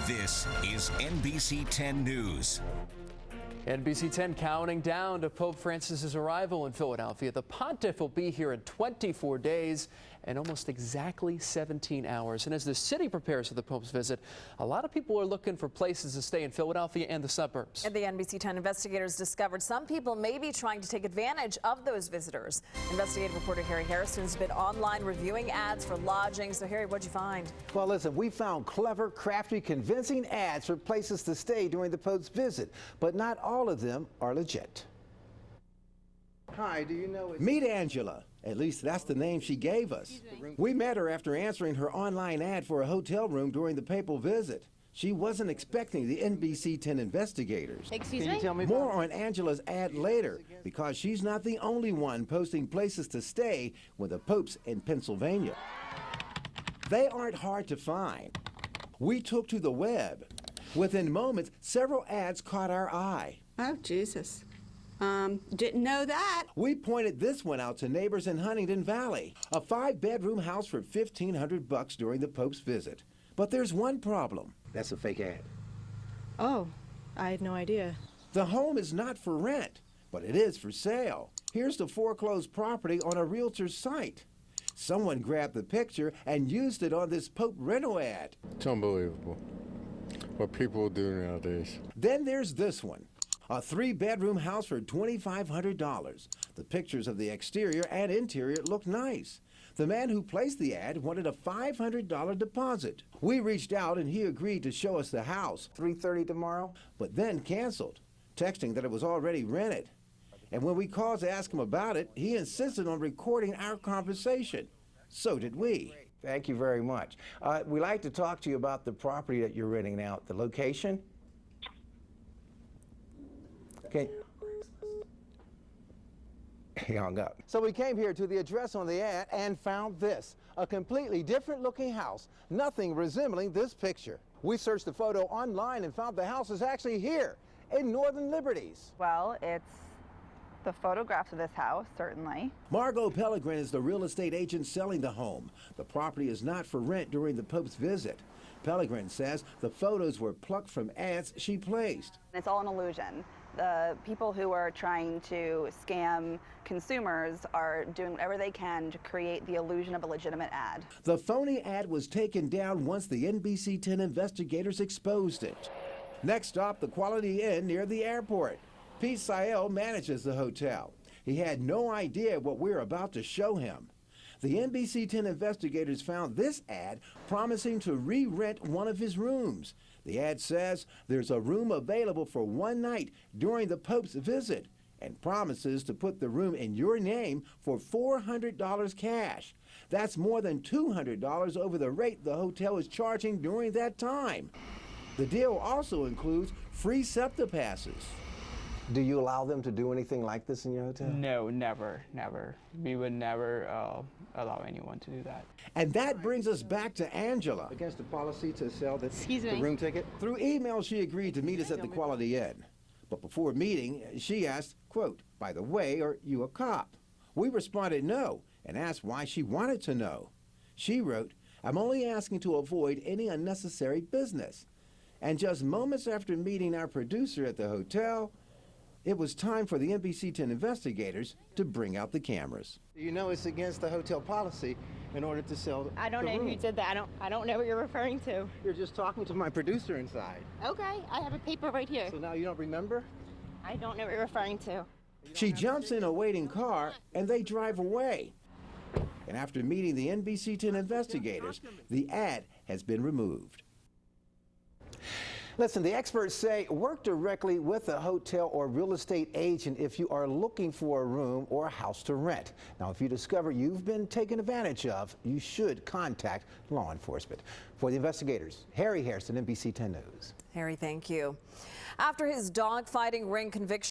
This is NBC 10 News. NBC 10 counting down to Pope Francis's arrival in Philadelphia. The pontiff will be here in 24 days and almost exactly 17 hours. And as the city prepares for the Pope's visit, a lot of people are looking for places to stay in Philadelphia and the suburbs. And the NBC 10 investigators discovered some people may be trying to take advantage of those visitors. Investigative reporter Harry Harrison's been online reviewing ads for lodging. So Harry, what'd you find? Well, listen, we found clever, crafty, convincing ads for places to stay during the Pope's visit, but not all of them are legit. Hi, do you know Meet Angela. At least that's the name she gave us. We met her after answering her online ad for a hotel room during the papal visit. She wasn't expecting the NBC 10 investigators. Excuse Can me? you tell me More on Angela's ad later, because she's not the only one posting places to stay when the Pope's in Pennsylvania. They aren't hard to find. We took to the web. Within moments, several ads caught our eye. Oh, Jesus. Didn't know that. We pointed this one out to neighbors in Huntington Valley, a 5-bedroom house for $1,500 during the Pope's visit. But there's one problem. That's a fake ad. Oh, I had no idea. The home is not for rent, but it is for sale. Here's the foreclosed property on a realtor's site. Someone grabbed the picture and used it on this Pope rental ad. It's unbelievable what people do nowadays. Then there's this one. A 3-bedroom house for $2,500. The pictures of the exterior and interior look nice. The man who placed the ad wanted a $500 deposit. We reached out and he agreed to show us the house. 3:30 tomorrow? But then canceled, texting that it was already rented. And when we called to ask him about it, he insisted on recording our conversation. So did we. Thank you very much. We'd like to talk to you about the property that you're renting out, the location. Okay. He hung up. So we came here to the address on the ad and found this, a completely different looking house, nothing resembling this picture. We searched the photo online and found the house is actually here in Northern Liberties. Well, it's the photographs of this house, certainly. Margot Pellegrin is the real estate agent selling the home. The property is not for rent during the Pope's visit. Pellegrin says the photos were plucked from ads she placed. It's all an illusion. The people who are trying to scam consumers are doing whatever they can to create the illusion of a legitimate ad. The phony ad was taken down once the NBC 10 investigators exposed it. Next stop, the Quality Inn near the airport. Pete Sael manages the hotel. He had no idea what we're about to show him. The NBC 10 investigators found this ad promising to re-rent one of his rooms. The ad says there's a room available for one night during the Pope's visit and promises to put the room in your name for $400 cash. That's more than $200 over the rate the hotel is charging during that time. The deal also includes free SEPTA passes. Do you allow them to do anything like this in your hotel? No, never. We would never allow anyone to do that. And that brings us back to Angela. against the policy to sell the me? room ticket? Through email, she agreed to meet us at the Quality Inn. But before meeting, she asked, quote, "By the way, are you a cop?" We responded no and asked why she wanted to know. She wrote, "I'm only asking to avoid any unnecessary business." And just moments after meeting our producer at the hotel, it was time for the NBC 10 investigators to bring out the cameras. You know it's against the hotel policy in order to sell I don't the know room. who did that. I don't know what you're referring to. You're just talking to my producer inside. Okay, I have a paper right here. So now you don't remember? I don't know what you're referring to. She jumps in a waiting car and they drive away. And after meeting the NBC 10 investigators, the ad has been removed. Listen, the experts say work directly with a hotel or real estate agent if you are looking for a room or a house to rent. Now, if you discover you've been taken advantage of, you should contact law enforcement. For the investigators, Harry Harrison, NBC 10 News. Harry, thank you. After his dogfighting ring conviction